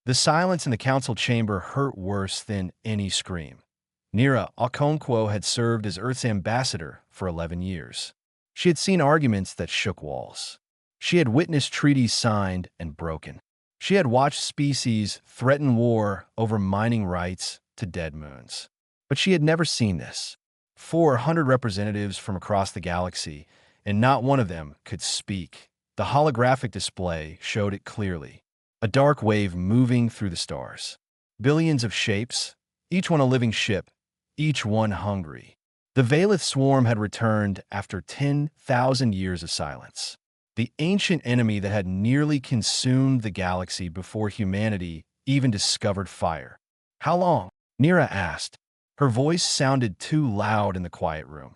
The silence in the council chamber hurt worse than any scream. Nira Okonkwo had served as Earth's ambassador for 11 years. She had seen arguments that shook walls. She had witnessed treaties signed and broken. She had watched species threaten war over mining rights to dead moons. But she had never seen this. 400 representatives from across the galaxy, and not one of them could speak. The holographic display showed it clearly. A dark wave moving through the stars. Billions of shapes, each one a living ship, each one hungry. The Valith swarm had returned after 10,000 years of silence. The ancient enemy that had nearly consumed the galaxy before humanity even discovered fire. How long? Nira asked. Her voice sounded too loud in the quiet room.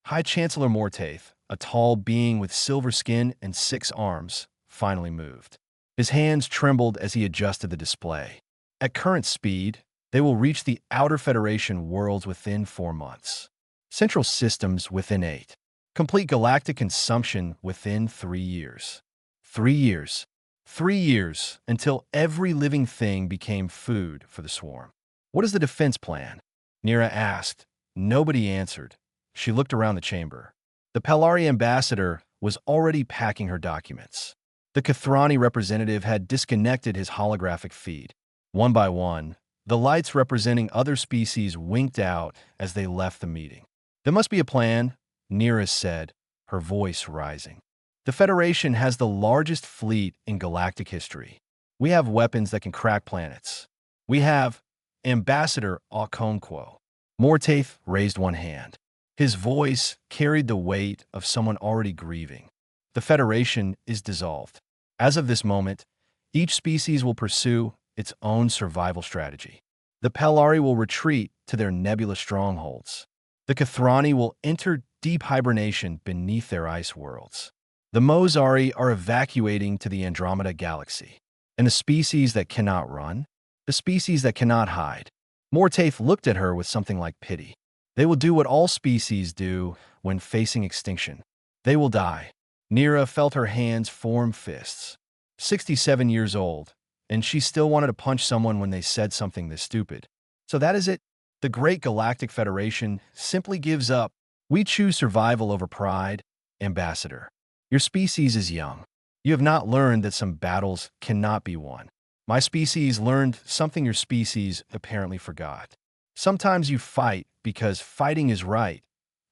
High Chancellor Mortaith, a tall being with silver skin and 6 arms, finally moved. His hands trembled as he adjusted the display. At current speed, they will reach the Outer Federation worlds within 4 months. Central systems within 8. Complete galactic consumption within 3 years. 3 years. 3 years until every living thing became food for the swarm. What is the defense plan? Nira asked. Nobody answered. She looked around the chamber. The Pelari ambassador was already packing her documents. The Kathrani representative had disconnected his holographic feed. One by one, the lights representing other species winked out as they left the meeting. There must be a plan, Nira said, her voice rising. The Federation has the largest fleet in galactic history. We have weapons that can crack planets. We have Ambassador Okonkwo. Mortaith raised one hand. His voice carried the weight of someone already grieving. The Federation is dissolved. As of this moment, each species will pursue its own survival strategy. The Pelari will retreat to their nebula strongholds. The Kathrani will enter deep hibernation beneath their ice worlds. The Mozari are evacuating to the Andromeda galaxy. And the species that cannot run, the species that cannot hide. Mortaith looked at her with something like pity. They will do what all species do when facing extinction. They will die. Nira felt her hands form fists. 67 years old, and she still wanted to punch someone when they said something this stupid. So that is it. The Great Galactic Federation simply gives up. We choose survival over pride, Ambassador. Your species is young. You have not learned that some battles cannot be won. My species learned something your species apparently forgot. Sometimes you fight because fighting is right,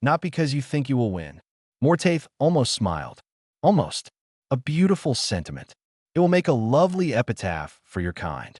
not because you think you will win. Mortaith almost smiled. Almost. A beautiful sentiment. It will make a lovely epitaph for your kind.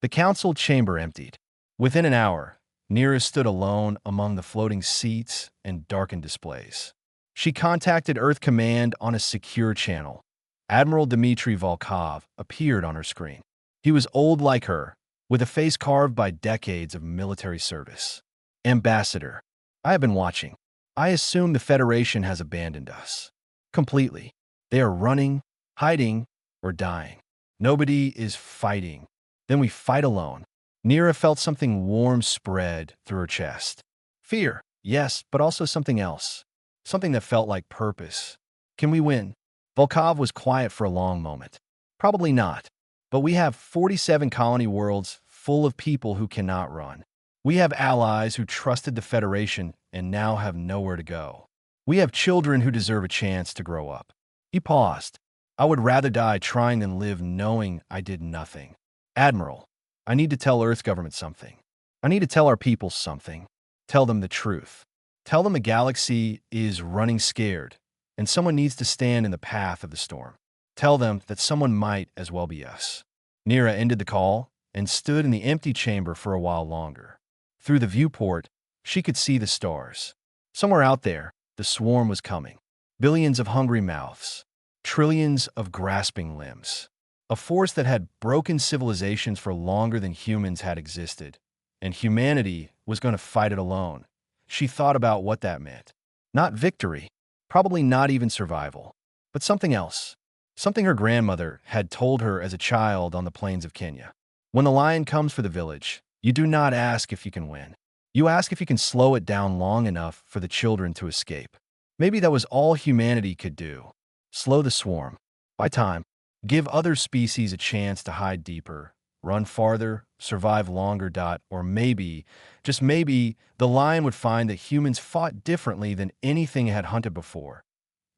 The council chamber emptied. Within an hour, Nira stood alone among the floating seats and darkened displays. She contacted Earth Command on a secure channel. Admiral Dmitry Volkov appeared on her screen. He was old like her, with a face carved by decades of military service. Ambassador, I have been watching. I assume the Federation has abandoned us. Completely. They are running, hiding, or dying. Nobody is fighting. Then we fight alone. Nira felt something warm spread through her chest. Fear, yes, but also something else. Something that felt like purpose. Can we win? Volkov was quiet for a long moment. Probably not. But we have 47 colony worlds full of people who cannot run. We have allies who trusted the Federation and now have nowhere to go. We have children who deserve a chance to grow up. He paused. I would rather die trying than live knowing I did nothing. Admiral, I need to tell Earth government something. I need to tell our people something. Tell them the truth. Tell them the galaxy is running scared, and someone needs to stand in the path of the storm. Tell them that someone might as well be us. Nira ended the call and stood in the empty chamber for a while longer. Through the viewport, she could see the stars. Somewhere out there, the swarm was coming. Billions of hungry mouths. Trillions of grasping limbs. A force that had broken civilizations for longer than humans had existed. And humanity was going to fight it alone. She thought about what that meant. Not victory, probably not even survival, but something else. Something her grandmother had told her as a child on the plains of Kenya. When the lion comes for the village, you do not ask if you can win. You ask if you can slow it down long enough for the children to escape. Maybe that was all humanity could do. Slow the swarm. By time. Give other species a chance to hide deeper, run farther, survive longer. Or maybe, just maybe, the lion would find that humans fought differently than anything it had hunted before.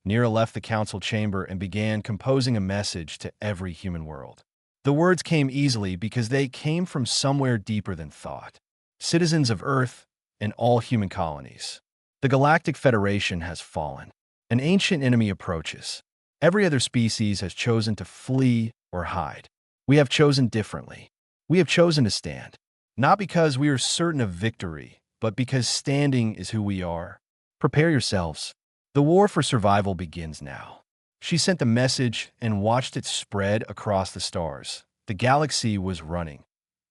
Nira left the council chamber and began composing a message to every human world. The words came easily because they came from somewhere deeper than thought. Citizens of Earth and all human colonies. The Galactic Federation has fallen. An ancient enemy approaches. Every other species has chosen to flee or hide. We have chosen differently. We have chosen to stand. Not because we are certain of victory, but because standing is who we are. Prepare yourselves. The war for survival begins now. She sent the message and watched it spread across the stars. The galaxy was running.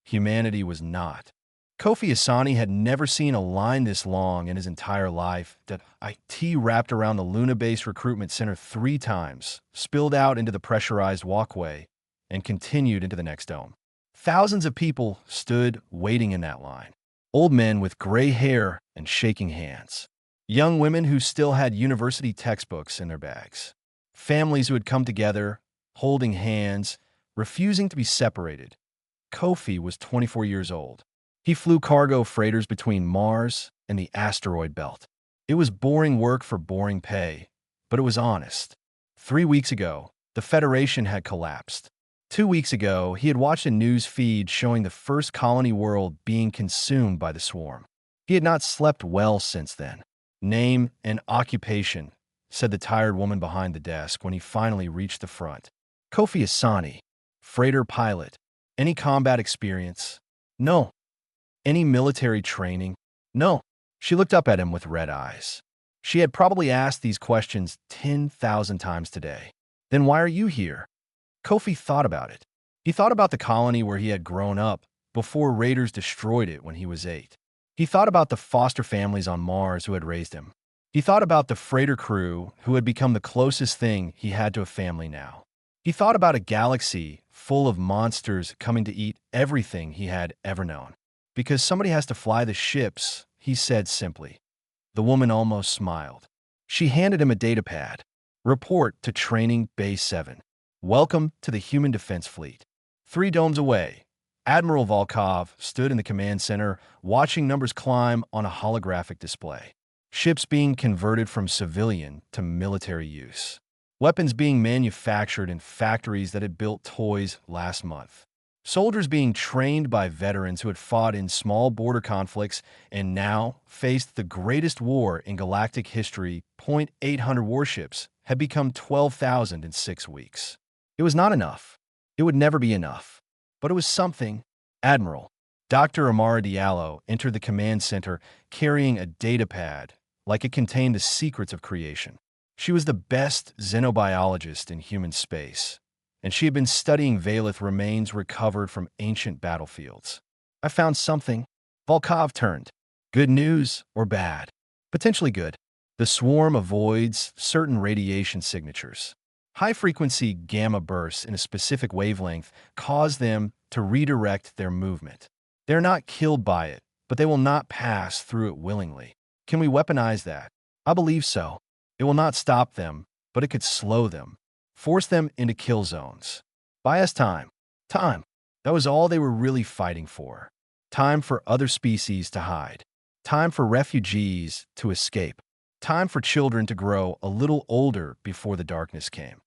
Humanity was not. Kofi Asani had never seen a line this long in his entire life. That IT wrapped around the Luna Base Recruitment Center 3 times, spilled out into the pressurized walkway, and continued into the next dome. Thousands of people stood waiting in that line. Old men with gray hair and shaking hands. Young women who still had university textbooks in their bags. Families who had come together, holding hands, refusing to be separated. Kofi was 24 years old. He flew cargo freighters between Mars and the asteroid belt. It was boring work for boring pay, but it was honest. 3 weeks ago, the Federation had collapsed. 2 weeks ago, he had watched a news feed showing the first colony world being consumed by the swarm. He had not slept well since then. Name and occupation, said the tired woman behind the desk when he finally reached the front. Kofi Asani, freighter pilot. Any combat experience? No. Any military training? No. She looked up at him with red eyes. She had probably asked these questions 10,000 times today. Then why are you here? Kofi thought about it. He thought about the colony where he had grown up before raiders destroyed it when he was 8. He thought about the foster families on Mars who had raised him. He thought about the freighter crew who had become the closest thing he had to a family now. He thought about a galaxy full of monsters coming to eat everything he had ever known. Because somebody has to fly the ships, he said simply. The woman almost smiled. She handed him a datapad. Report to Training Base 7. Welcome to the Human Defense Fleet. 3 domes away, Admiral Volkov stood in the command center, watching numbers climb on a holographic display. Ships being converted from civilian to military use. Weapons being manufactured in factories that had built toys last month. Soldiers being trained by veterans who had fought in small border conflicts and now faced the greatest war in galactic history. 800 warships had become 12,000 in 6 weeks. It was not enough. It would never be enough. But it was something. Admiral Dr. Amara Diallo entered the command center carrying a datapad like it contained the secrets of creation. She was the best xenobiologist in human space, and she had been studying Valith remains recovered from ancient battlefields. I found something. Volkov turned. Good news or bad? Potentially good. The swarm avoids certain radiation signatures. High-frequency gamma bursts in a specific wavelength cause them to redirect their movement. They're not killed by it, but they will not pass through it willingly. Can we weaponize that? I believe so. It will not stop them, but it could slow them, force them into kill zones. Buy us time. Time. That was all they were really fighting for. Time for other species to hide. Time for refugees to escape. Time for children to grow a little older before the darkness came.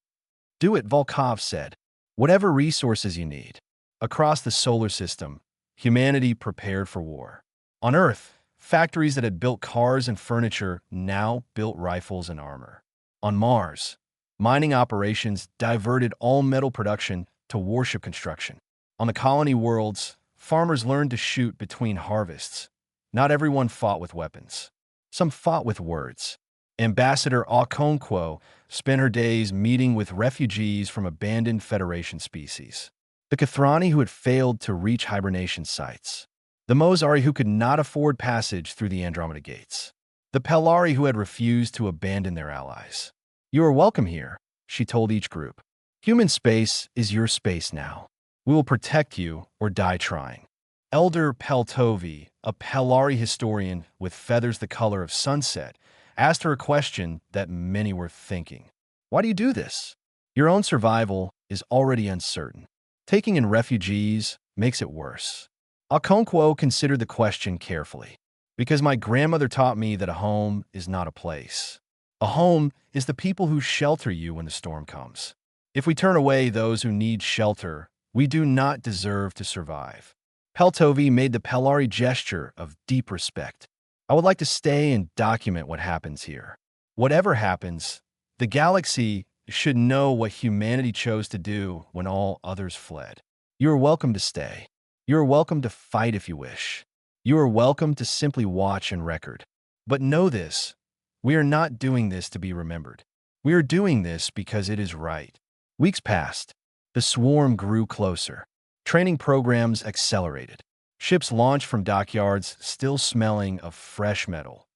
Do it, Volkov said. Whatever resources you need. Across the solar system, humanity prepared for war. On Earth, factories that had built cars and furniture now built rifles and armor. On Mars, mining operations diverted all metal production to warship construction. On the colony worlds, farmers learned to shoot between harvests. Not everyone fought with weapons. Some fought with words. Ambassador Okonkwo spent her days meeting with refugees from abandoned Federation species. The Kathrani who had failed to reach hibernation sites. The Mozari who could not afford passage through the Andromeda Gates. The Pelari who had refused to abandon their allies. You are welcome here, she told each group. Human space is your space now. We will protect you or die trying. Elder Peltovi, a Pelari historian with feathers the color of sunset, asked her a question that many were thinking. Why do you do this? Your own survival is already uncertain. Taking in refugees makes it worse. Okonkwo considered the question carefully. Because my grandmother taught me that a home is not a place. A home is the people who shelter you when the storm comes. If we turn away those who need shelter, we do not deserve to survive. Peltovi made the Pelari gesture of deep respect. I would like to stay and document what happens here. Whatever happens, the galaxy should know what humanity chose to do when all others fled. You are welcome to stay. You are welcome to fight if you wish. You are welcome to simply watch and record. But know this, we are not doing this to be remembered. We are doing this because it is right. Weeks passed. The swarm grew closer. Training programs accelerated. Ships launched from dockyards still smelling of fresh metal.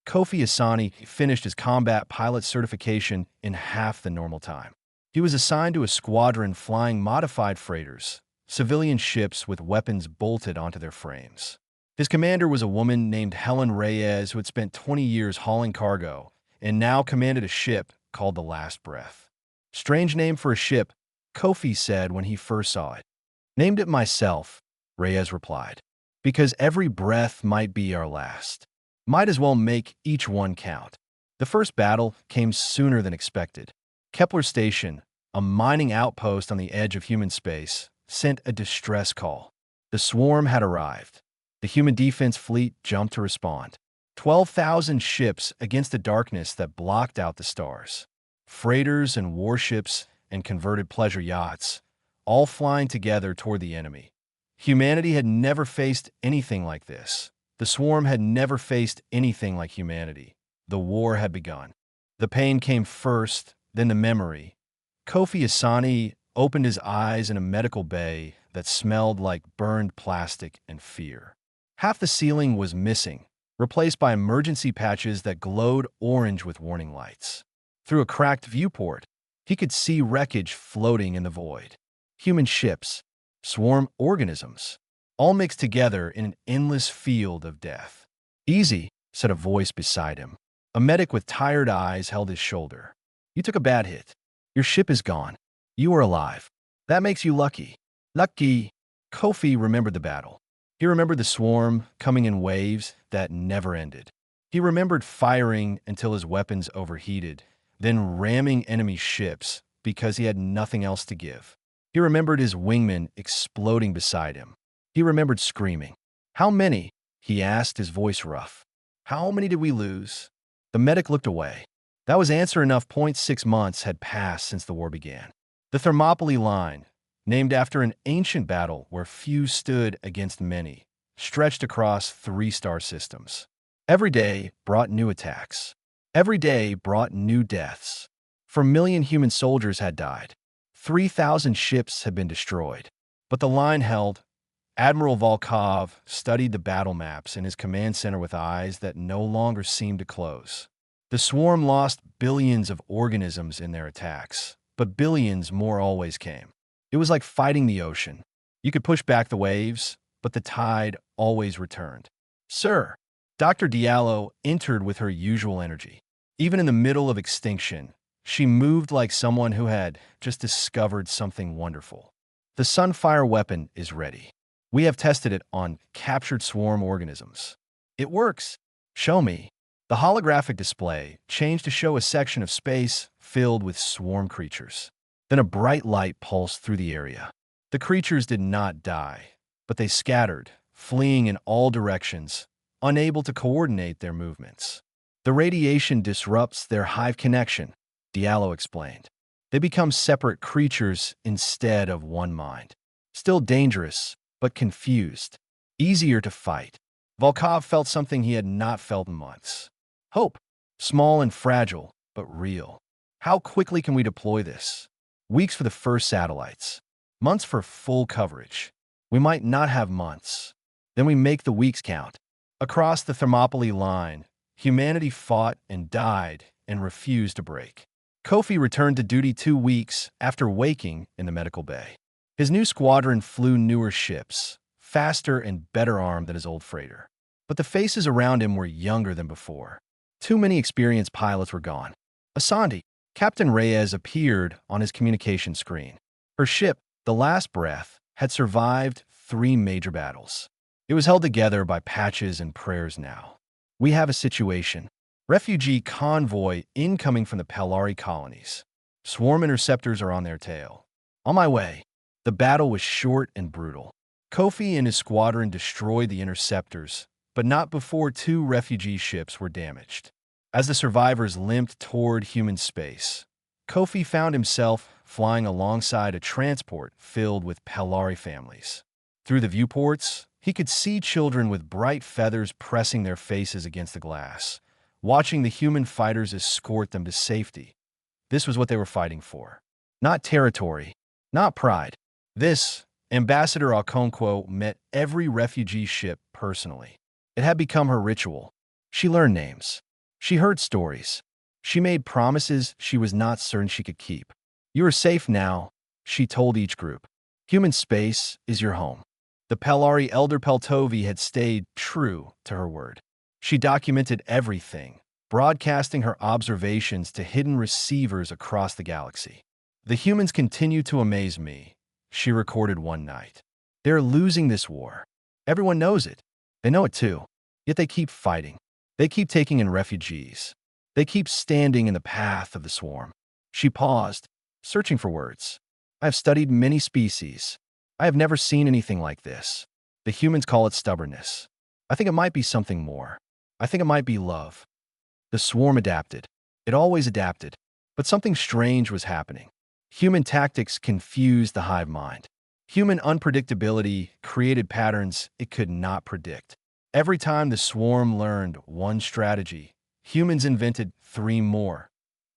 Kofi Asani finished his combat pilot certification in half the normal time. He was assigned to a squadron flying modified freighters, civilian ships with weapons bolted onto their frames. His commander was a woman named Helen Reyes who had spent 20 years hauling cargo and now commanded a ship called the Last Breath. Strange name for a ship, Kofi said when he first saw it. Named it myself, Reyes replied, because every breath might be our last. Might as well make each one count. The first battle came sooner than expected. Kepler Station, a mining outpost on the edge of human space, sent a distress call. The swarm had arrived. The human defense fleet jumped to respond. 12,000 ships against the darkness that blocked out the stars. Freighters and warships and converted pleasure yachts, all flying together toward the enemy. Humanity had never faced anything like this. The swarm had never faced anything like humanity. The war had begun. The pain came first, then the memory. Kofi Asani opened his eyes in a medical bay that smelled like burned plastic and fear. Half the ceiling was missing, replaced by emergency patches that glowed orange with warning lights. Through a cracked viewport, he could see wreckage floating in the void. Human ships, swarm organisms, all mixed together in an endless field of death. "Easy," said a voice beside him. A medic with tired eyes held his shoulder. "You took a bad hit. Your ship is gone. You are alive. That makes you lucky." Lucky. Kofi remembered the battle. He remembered the swarm coming in waves that never ended. He remembered firing until his weapons overheated, then ramming enemy ships because he had nothing else to give. He remembered his wingman exploding beside him. He remembered screaming. "How many?" he asked, his voice rough. "How many did we lose?" The medic looked away. That was answer enough. 6 months had passed since the war began. The Thermopylae Line, named after an ancient battle where few stood against many, stretched across 3 star systems. Every day brought new attacks. Every day brought new deaths. 4 million human soldiers had died. 3,000 ships had been destroyed. But the line held. Admiral Volkov studied the battle maps in his command center with eyes that no longer seemed to close. The swarm lost billions of organisms in their attacks, but billions more always came. It was like fighting the ocean. You could push back the waves, but the tide always returned. "Sir," Dr. Diallo entered with her usual energy. Even in the middle of extinction, she moved like someone who had just discovered something wonderful. "The Sunfire weapon is ready. We have tested it on captured swarm organisms. It works." "Show me." The holographic display changed to show a section of space filled with swarm creatures. Then a bright light pulsed through the area. The creatures did not die, but they scattered, fleeing in all directions, unable to coordinate their movements. "The radiation disrupts their hive connection," Diallo explained. "They become separate creatures instead of one mind. Still dangerous, but confused. Easier to fight." Volkov felt something he had not felt in months. Hope. Small and fragile, but real. How quickly can we deploy this? Weeks for the first satellites. Months for full coverage. We might not have months. Then we make the weeks count. Across the Thermopylae Line, humanity fought and died and refused to break. Kofi returned to duty 2 weeks after waking in the medical bay. His new squadron flew newer ships, faster and better armed than his old freighter. But the faces around him were younger than before. Too many experienced pilots were gone. Asante, Captain Reyes, appeared on his communication screen. Her ship, the Last Breath, had survived 3 major battles. It was held together by patches and prayers now. We have a situation. Refugee convoy incoming from the Pelari colonies. Swarm interceptors are on their tail. On my way. The battle was short and brutal. Kofi and his squadron destroyed the interceptors, but not before 2 refugee ships were damaged. As the survivors limped toward human space, Kofi found himself flying alongside a transport filled with Pelari families. Through the viewports, he could see children with bright feathers pressing their faces against the glass, watching the human fighters escort them to safety. This was what they were fighting for. Not territory, not pride. This, Ambassador Okonkwo met every refugee ship personally. It had become her ritual. She learned names. She heard stories. She made promises she was not certain she could keep. You are safe now, she told each group. Human space is your home. The Pelari Elder Peltovi had stayed true to her word. She documented everything, broadcasting her observations to hidden receivers across the galaxy. The humans continue to amaze me, she recorded one night. They're losing this war. Everyone knows it. They know it too. Yet they keep fighting. They keep taking in refugees. They keep standing in the path of the swarm. She paused, searching for words. I have studied many species. I have never seen anything like this. The humans call it stubbornness. I think it might be something more. I think it might be love. The swarm adapted. It always adapted. But something strange was happening. Human tactics confused the hive mind. Human unpredictability created patterns it could not predict. Every time the swarm learned one strategy, humans invented 3 more.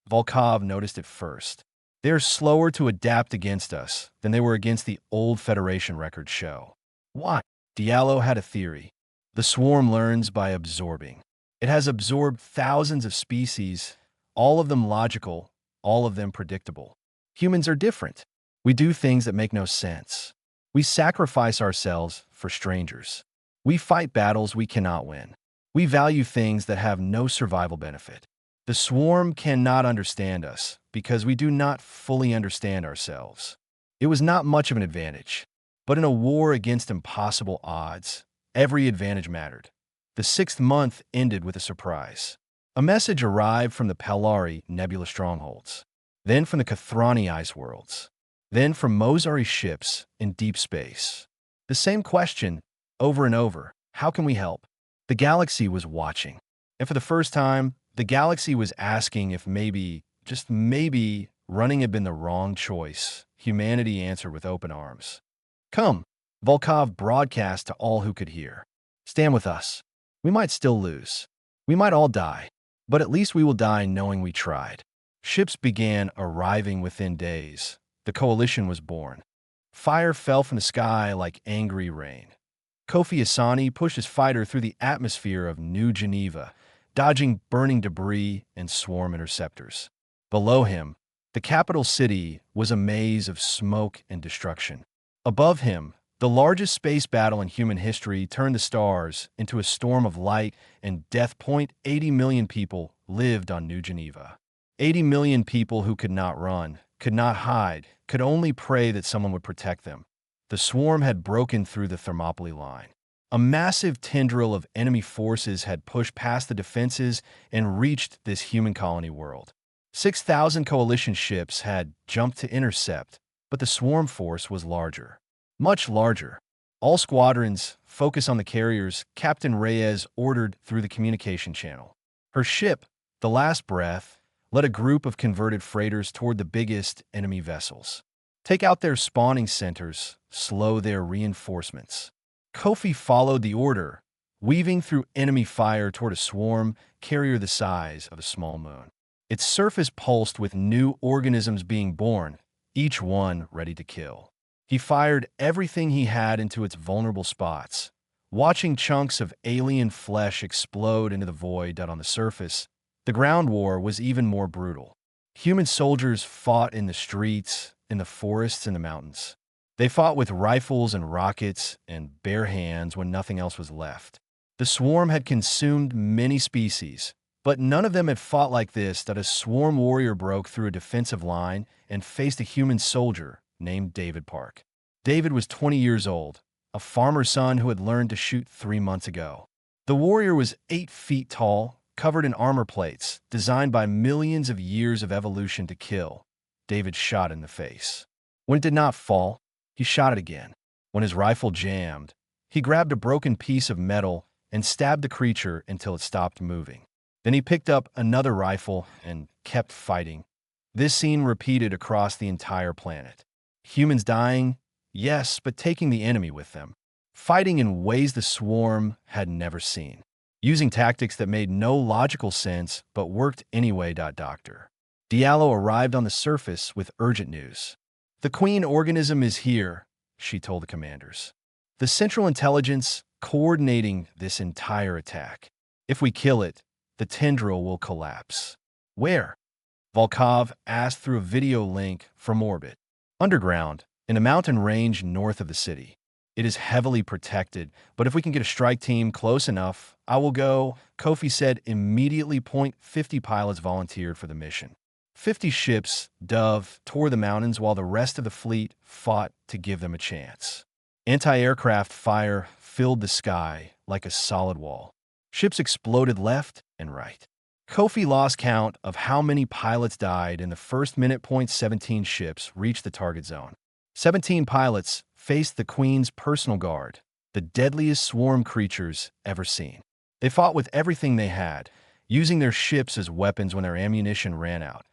Volkov noticed it first. They're slower to adapt against us than they were against the old Federation records show. Why? Diallo had a theory. The swarm learns by absorbing. It has absorbed thousands of species, all of them logical, all of them predictable. Humans are different. We do things that make no sense. We sacrifice ourselves for strangers. We fight battles we cannot win. We value things that have no survival benefit. The swarm cannot understand us because we do not fully understand ourselves. It was not much of an advantage, but in a war against impossible odds, every advantage mattered. The 6th month ended with a surprise. A message arrived from the Pelari Nebula strongholds, then from the Kathrani ice worlds, then from Mozari ships in deep space. The same question, over and over, how can we help? The galaxy was watching, and for the first time, the galaxy was asking if maybe, just maybe, running had been the wrong choice. Humanity answered with open arms. Come, Volkov broadcast to all who could hear. Stand with us. We might still lose. We might all die, but at least we will die knowing we tried. Ships began arriving within days. The coalition was born. Fire fell from the sky like angry rain. Kofi Asani pushed his fighter through the atmosphere of New Geneva, dodging burning debris and swarm interceptors. Below him, the capital city was a maze of smoke and destruction. Above him, the largest space battle in human history turned the stars into a storm of light and death. 80 million people lived on New Geneva. 80 million people who could not run, could not hide, could only pray that someone would protect them. The swarm had broken through the Thermopylae line. A massive tendril of enemy forces had pushed past the defenses and reached this human colony world. 6,000 coalition ships had jumped to intercept, but the swarm force was larger. Much larger. All squadrons focus on the carriers, Captain Reyes ordered through the communication channel. Her ship, the Last Breath, led a group of converted freighters toward the biggest enemy vessels. Take out their spawning centers, slow their reinforcements. Kofi followed the order, weaving through enemy fire toward a swarm carrier the size of a small moon. Its surface pulsed with new organisms being born, each one ready to kill. He fired everything he had into its vulnerable spots, watching chunks of alien flesh explode into the void out on the surface. The ground war was even more brutal. Human soldiers fought in the streets, in the forests and the mountains. They fought with rifles and rockets and bare hands when nothing else was left. The swarm had consumed many species, but none of them had fought like this. That a swarm warrior broke through a defensive line and faced a human soldier named David Park. David was 20 years old, a farmer's son who had learned to shoot 3 months ago. The warrior was 8 feet tall, covered in armor plates, designed by millions of years of evolution to kill. David shot in the face. When it did not fall, he shot it again. When his rifle jammed, he grabbed a broken piece of metal and stabbed the creature until it stopped moving. Then he picked up another rifle and kept fighting. This scene repeated across the entire planet. Humans dying, yes, but taking the enemy with them. Fighting in ways the swarm had never seen. Using tactics that made no logical sense but worked anyway. Dr. Diallo arrived on the surface with urgent news. The queen organism is here, she told the commanders. The Central Intelligence coordinating this entire attack. If we kill it, the tendril will collapse. Where? Volkov asked through a video link from orbit. Underground, in a mountain range north of the city. It is heavily protected, but if we can get a strike team close enough, I will go, Kofi said immediately. 50 pilots volunteered for the mission. 50 ships, Dove, tore the mountains while the rest of the fleet fought to give them a chance. Anti-aircraft fire filled the sky like a solid wall. Ships exploded left and right. Kofi lost count of how many pilots died in the first minute. 17 ships reached the target zone. 17 pilots faced the Queen's personal guard, the deadliest swarm creatures ever seen. They fought with everything they had, using their ships as weapons when their ammunition ran out.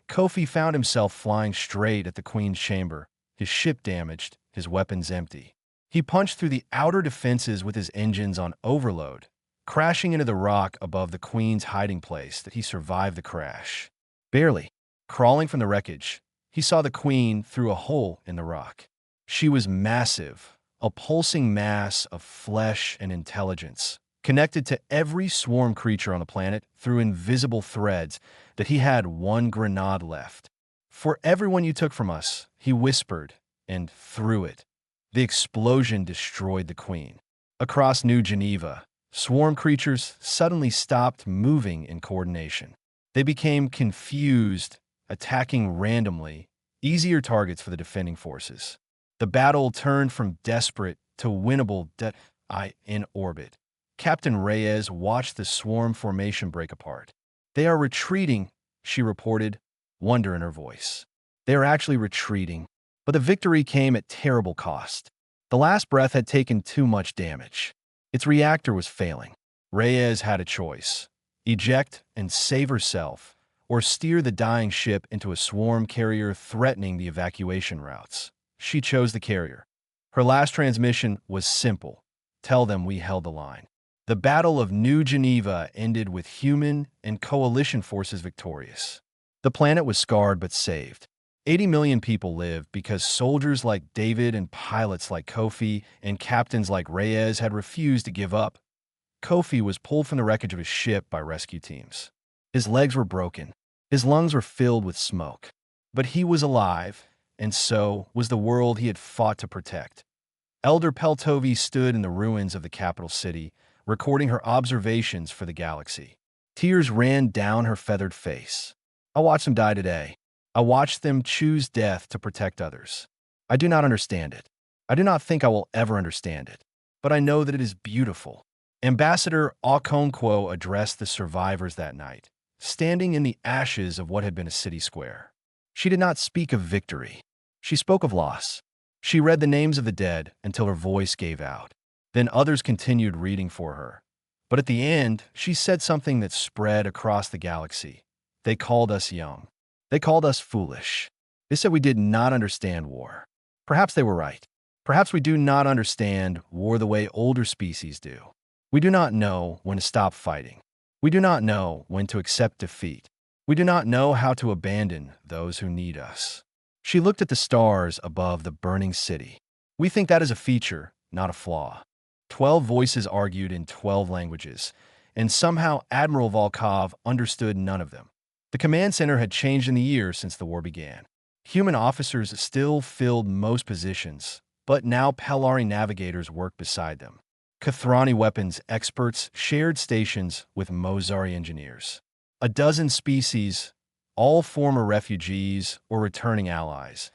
Kofi found himself flying straight at the Queen's chamber, his ship damaged, his weapons empty. He punched through the outer defenses with his engines on overload, crashing into the rock above the Queen's hiding place. That he survived the crash. Barely. Crawling from the wreckage, he saw the Queen through a hole in the rock. She was massive, a pulsing mass of flesh and intelligence, connected to every swarm creature on the planet through invisible threads. That he had one grenade left. For everyone you took from us, he whispered, and threw it. The explosion destroyed the Queen. Across New Geneva, swarm creatures suddenly stopped moving in coordination. They became confused, attacking randomly, easier targets for the defending forces. The battle turned from desperate to winnable. In orbit, Captain Reyes watched the swarm formation break apart. They are retreating, she reported, wonder in her voice. They are actually retreating, but the victory came at terrible cost. The last breath had taken too much damage. Its reactor was failing. Reyes had a choice: eject and save herself, or steer the dying ship into a swarm carrier threatening the evacuation routes. She chose the carrier. Her last transmission was simple: tell them we held the line. The Battle of New Geneva ended with human and coalition forces victorious. The planet was scarred but saved. 80 million people lived because soldiers like David and pilots like Kofi and captains like Reyes had refused to give up. Kofi was pulled from the wreckage of his ship by rescue teams. His legs were broken. His lungs were filled with smoke. But he was alive, and so was the world he had fought to protect. Elder Peltovi stood in the ruins of the capital city, recording her observations for the galaxy. Tears ran down her feathered face. I watched them die today. I watched them choose death to protect others. I do not understand it. I do not think I will ever understand it. But I know that it is beautiful. Ambassador Okonkwo addressed the survivors that night, standing in the ashes of what had been a city square. She did not speak of victory. She spoke of loss. She read the names of the dead until her voice gave out. Then others continued reading for her. But at the end, she said something that spread across the galaxy. They called us young. They called us foolish. They said we did not understand war. Perhaps they were right. Perhaps we do not understand war the way older species do. We do not know when to stop fighting. We do not know when to accept defeat. We do not know how to abandon those who need us. She looked at the stars above the burning city. We think that is a feature, not a flaw. 12 voices argued in 12 languages, and somehow Admiral Volkov understood none of them. The command center had changed in the years since the war began. Human officers still filled most positions, but now Pelari navigators worked beside them. Kathrani weapons experts shared stations with Mozari engineers. A dozen species, all former refugees or returning allies,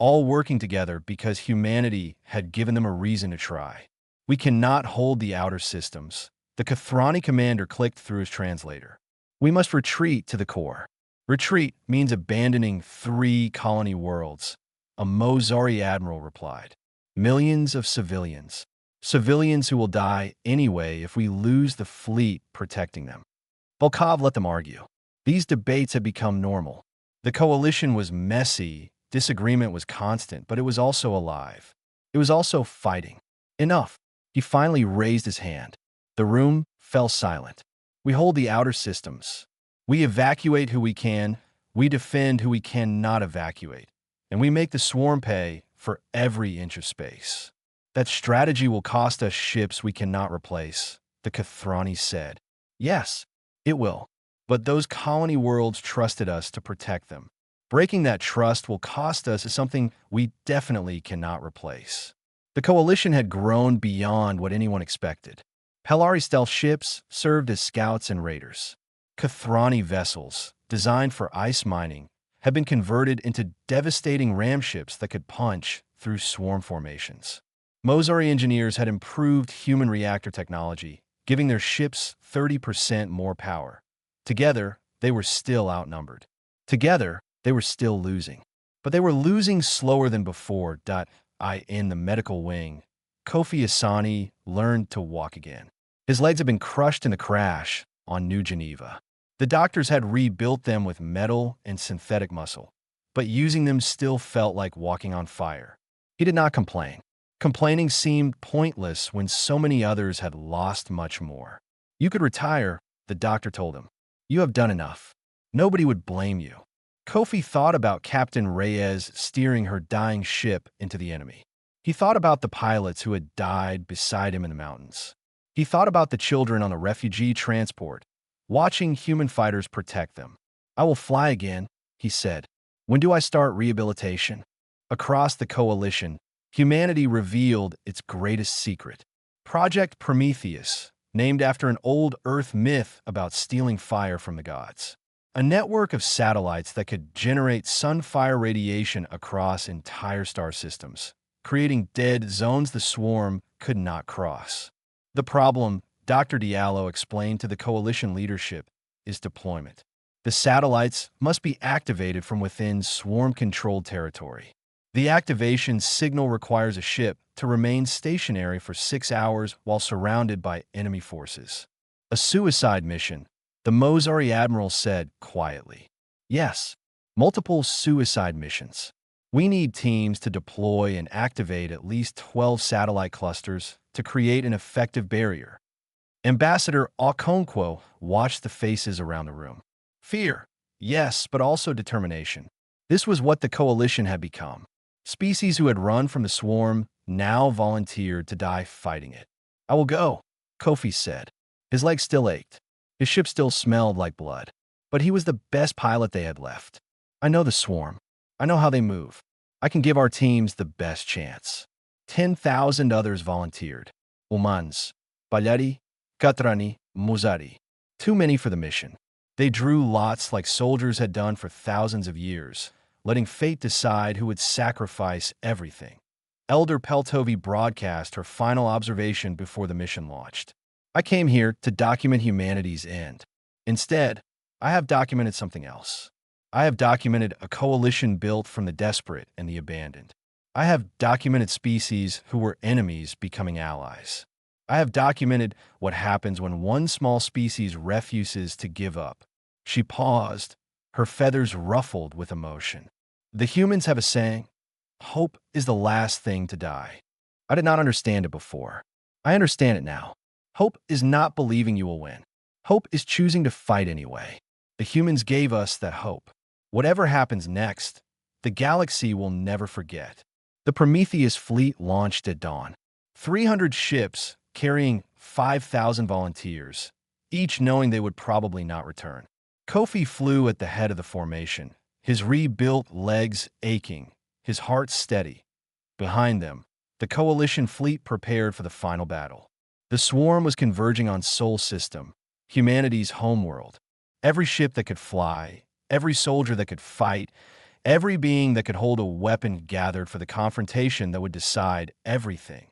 all working together because humanity had given them a reason to try. We cannot hold the outer systems. The Kathrani commander clicked through his translator. We must retreat to the core. Retreat means abandoning 3 colony worlds, a Mozari admiral replied. Millions of civilians. Civilians who will die anyway if we lose the fleet protecting them. Volkov let them argue. These debates had become normal. The coalition was messy, disagreement was constant, but it was also alive. It was also fighting. Enough. He finally raised his hand. The room fell silent. We hold the outer systems. We evacuate who we can. We defend who we cannot evacuate. And we make the swarm pay for every inch of space. That strategy will cost us ships we cannot replace, the Kathrani said. Yes, it will. But those colony worlds trusted us to protect them. Breaking that trust will cost us something we definitely cannot replace. The coalition had grown beyond what anyone expected. Pelari stealth ships served as scouts and raiders. Kathrani vessels, designed for ice mining, had been converted into devastating ram ships that could punch through swarm formations. Mozari engineers had improved human reactor technology, giving their ships 30% more power. Together, they were still outnumbered. Together, they were still losing. But they were losing slower than before. In the medical wing, Kofi Asani learned to walk again. His legs had been crushed in the crash on New Geneva. The doctors had rebuilt them with metal and synthetic muscle, but using them still felt like walking on fire. He did not complain. Complaining seemed pointless when so many others had lost much more. You could retire, the doctor told him. You have done enough. Nobody would blame you. Kofi thought about Captain Reyes steering her dying ship into the enemy. He thought about the pilots who had died beside him in the mountains. He thought about the children on the refugee transport, watching human fighters protect them. I will fly again, he said. When do I start rehabilitation? Across the coalition, humanity revealed its greatest secret. Project Prometheus, named after an old Earth myth about stealing fire from the gods. A network of satellites that could generate sunfire radiation across entire star systems, creating dead zones the swarm could not cross. The problem, Dr. Diallo explained to the coalition leadership, is deployment. The satellites must be activated from within swarm-controlled territory. The activation signal requires a ship to remain stationary for 6 hours while surrounded by enemy forces. A suicide mission, the Mozari admiral said quietly. Yes, multiple suicide missions. We need teams to deploy and activate at least 12 satellite clusters to create an effective barrier. Ambassador Okonkwo watched the faces around the room. Fear, yes, but also determination. This was what the coalition had become. Species who had run from the swarm now volunteered to die fighting it. I will go, Kofi said. His legs still ached. His ship still smelled like blood. But he was the best pilot they had left. I know the swarm. I know how they move. I can give our teams the best chance. 10,000 others volunteered. Umans, Balyari, Katrani, Muzari. Too many for the mission. They drew lots like soldiers had done for thousands of years, letting fate decide who would sacrifice everything. Elder Peltovi broadcast her final observation before the mission launched. I came here to document humanity's end. Instead, I have documented something else. I have documented a coalition built from the desperate and the abandoned. I have documented species who were enemies becoming allies. I have documented what happens when one small species refuses to give up. She paused, her feathers ruffled with emotion. The humans have a saying, hope is the last thing to die. I did not understand it before. I understand it now. Hope is not believing you will win. Hope is choosing to fight anyway. The humans gave us that hope. Whatever happens next, the galaxy will never forget. The Prometheus fleet launched at dawn. 300 ships carrying 5,000 volunteers, each knowing they would probably not return. Kofi flew at the head of the formation, his rebuilt legs aching, his heart steady. Behind them, the coalition fleet prepared for the final battle. The swarm was converging on Sol System, humanity's homeworld. Every ship that could fly, every soldier that could fight, Every being that could hold a weapon gathered for the confrontation that would decide everything.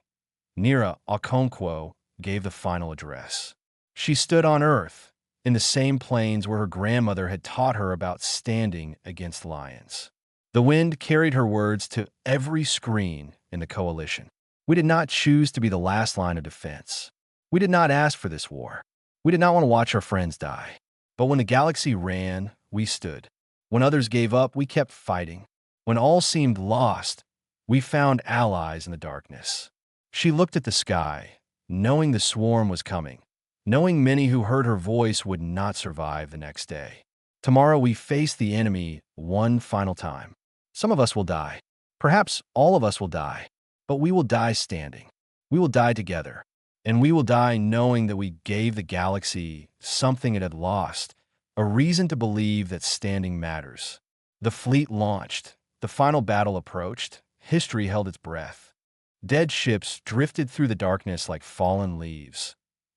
Nira Okonkwo gave the final address. She stood on Earth, in the same plains where her grandmother had taught her about standing against lions. The wind carried her words to every screen in the coalition. We did not choose to be the last line of defense. We did not ask for this war. We did not want to watch our friends die. But when the galaxy ran, we stood. When others gave up, we kept fighting. When all seemed lost, we found allies in the darkness. She looked at the sky, knowing the swarm was coming, knowing many who heard her voice would not survive the next day. Tomorrow we face the enemy one final time. Some of us will die. Perhaps all of us will die. But we will die standing. We will die together. And we will die knowing that we gave the galaxy something it had lost, a reason to believe that standing matters. The fleet launched. The final battle approached. History held its breath. Dead ships drifted through the darkness like fallen leaves.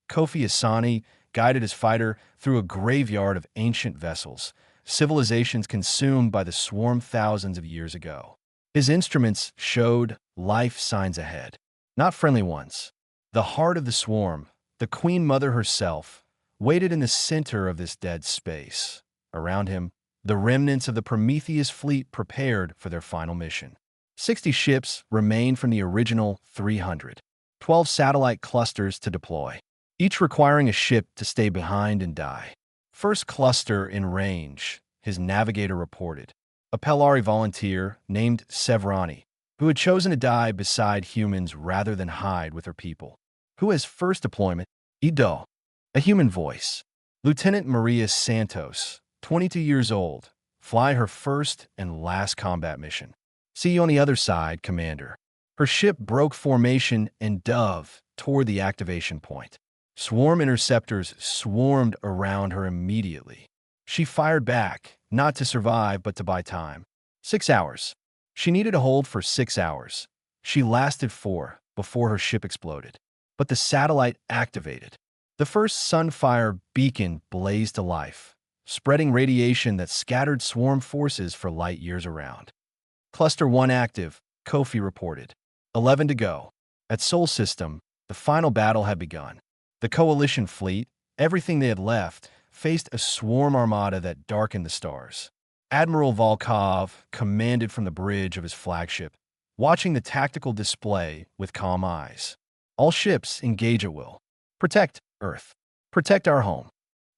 Kofi Asani guided his fighter through a graveyard of ancient vessels, civilizations consumed by the swarm thousands of years ago. His instruments showed life signs ahead, not friendly ones. The heart of the swarm, the Queen Mother herself, waited in the center of this dead space. Around him, the remnants of the Prometheus fleet prepared for their final mission. 60 ships remained from the original 300, 12 satellite clusters to deploy, each requiring a ship to stay behind and die. First cluster in range, his navigator reported. A Pelari volunteer named Sevrani, who had chosen to die beside humans rather than hide with her people. Who has first deployment? Ido. A human voice. Lieutenant Maria Santos, 22 years old, fly her first and last combat mission. See you on the other side, Commander. Her ship broke formation and dove toward the activation point. Swarm interceptors swarmed around her immediately. She fired back, not to survive but to buy time. 6 hours. She needed to hold for 6 hours. She lasted 4 before her ship exploded. But the satellite activated. The first Sunfire beacon blazed to life, spreading radiation that scattered swarm forces for light years around. Cluster 1 active, Kofi reported. 11 to go. At Sol System, the final battle had begun. The Coalition fleet, everything they had left, faced a swarm armada that darkened the stars. Admiral Volkov commanded from the bridge of his flagship, watching the tactical display with calm eyes. All ships engage at will. Protect Earth. Protect our home.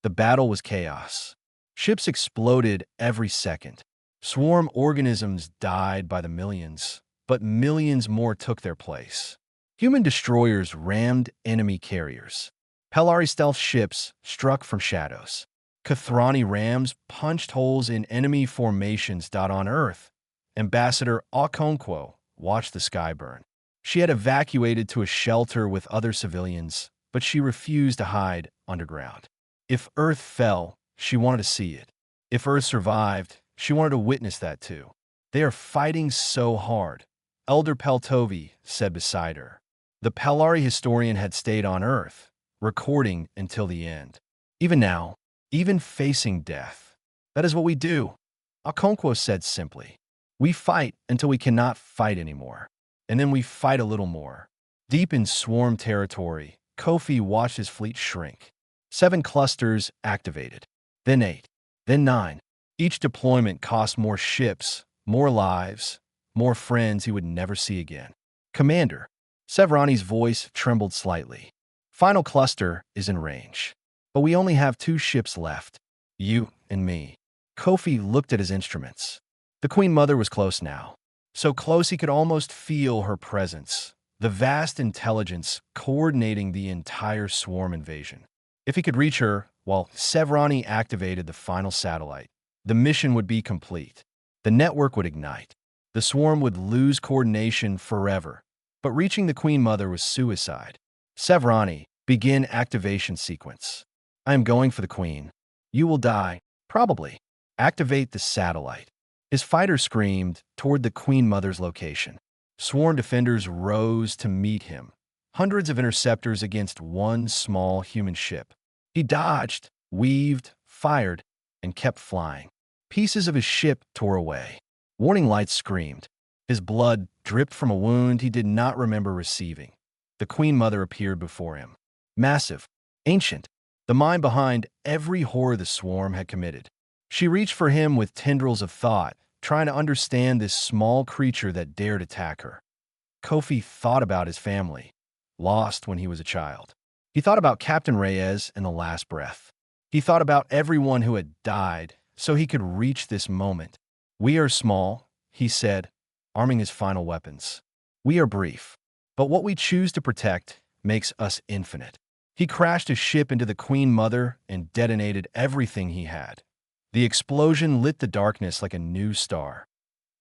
The battle was chaos. Ships exploded every second. Swarm organisms died by the millions, but millions more took their place. Human destroyers rammed enemy carriers. Pelari stealth ships struck from shadows. Kathrani rams punched holes in enemy formations. On Earth, Ambassador Okonkwo watched the sky burn. She had evacuated to a shelter with other civilians, but she refused to hide underground. If Earth fell, she wanted to see it. If Earth survived, she wanted to witness that too. They are fighting so hard, Elder Peltovi said beside her. The Pelari historian had stayed on Earth, recording until the end. Even now, even facing death, that is what we do, Okonkwo said simply. We fight until we cannot fight anymore, and then we fight a little more. Deep in swarm territory, Kofi watched his fleet shrink. 7 clusters activated, then 8, then 9. Each deployment cost more ships, more lives, more friends he would never see again. Commander, Sevrani's voice trembled slightly. Final cluster is in range, but we only have 2 ships left, you and me. Kofi looked at his instruments. The Queen Mother was close now, so close he could almost feel her presence, the vast intelligence coordinating the entire swarm invasion. If he could reach her, while Sevrani activated the final satellite, the mission would be complete. The network would ignite. The swarm would lose coordination forever. But reaching the Queen Mother was suicide. Sevrani, begin activation sequence. I am going for the Queen. You will die, probably. Activate the satellite. His fighter screamed toward the Queen Mother's location. Swarm defenders rose to meet him. Hundreds of interceptors against one small human ship. He dodged, weaved, fired, and kept flying. Pieces of his ship tore away. Warning lights screamed. His blood dripped from a wound he did not remember receiving. The Queen Mother appeared before him. Massive, ancient, the mind behind every horror the swarm had committed. She reached for him with tendrils of thought, trying to understand this small creature that dared attack her. Kofi thought about his family, lost when he was a child. He thought about Captain Reyes and the last breath. He thought about everyone who had died so he could reach this moment. We are small, he said, arming his final weapons. We are brief, but what we choose to protect makes us infinite. He crashed his ship into the Queen Mother and detonated everything he had. The explosion lit the darkness like a new star.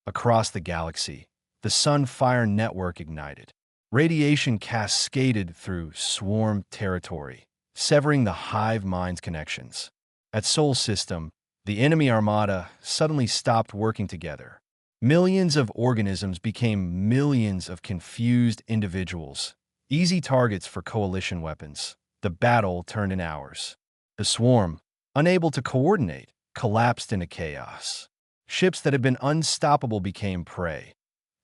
Across the galaxy, the Sunfire network ignited. Radiation cascaded through swarm territory, severing the hive mind's connections. At Sol System, the enemy armada suddenly stopped working together. Millions of organisms became millions of confused individuals, easy targets for coalition weapons. The battle turned in hours. The swarm, unable to coordinate, collapsed into chaos. Ships that had been unstoppable became prey.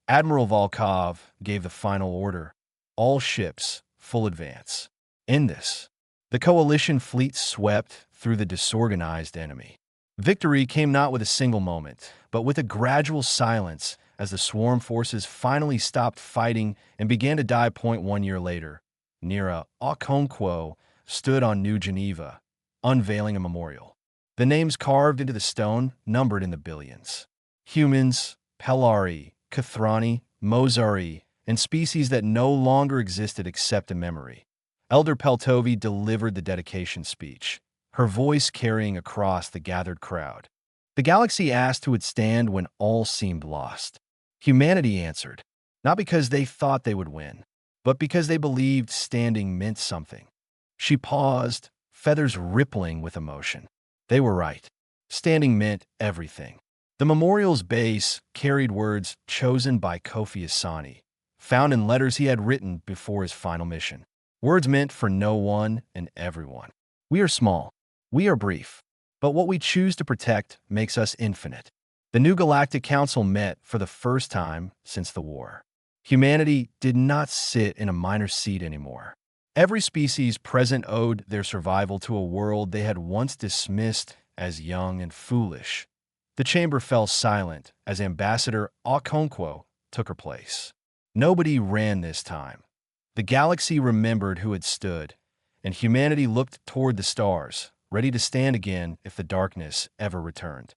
Admiral Volkov gave the final order. All ships, full advance. In this, the coalition fleet swept through the disorganized enemy. Victory came not with a single moment, but with a gradual silence as the swarm forces finally stopped fighting and began to die. 1 year later, Nira Okonkwo stood on New Geneva, unveiling a memorial. The names carved into the stone numbered in the billions. Humans, Pelari, Kathrani, Mozari, and species that no longer existed except in memory. Elder Peltovi delivered the dedication speech, her voice carrying across the gathered crowd. The galaxy asked who would stand when all seemed lost. Humanity answered, not because they thought they would win, but because they believed standing meant something. She paused, feathers rippling with emotion. They were right. Standing meant everything. The memorial's base carried words chosen by Kofi Asani, found in letters he had written before his final mission. Words meant for no one and everyone. We are small. We are brief. But what we choose to protect makes us infinite. The new Galactic Council met for the first time since the war. Humanity did not sit in a minor seat anymore. Every species present owed their survival to a world they had once dismissed as young and foolish. The chamber fell silent as Ambassador Okonkwo took her place. Nobody ran this time. The galaxy remembered who had stood, and humanity looked toward the stars, ready to stand again if the darkness ever returned.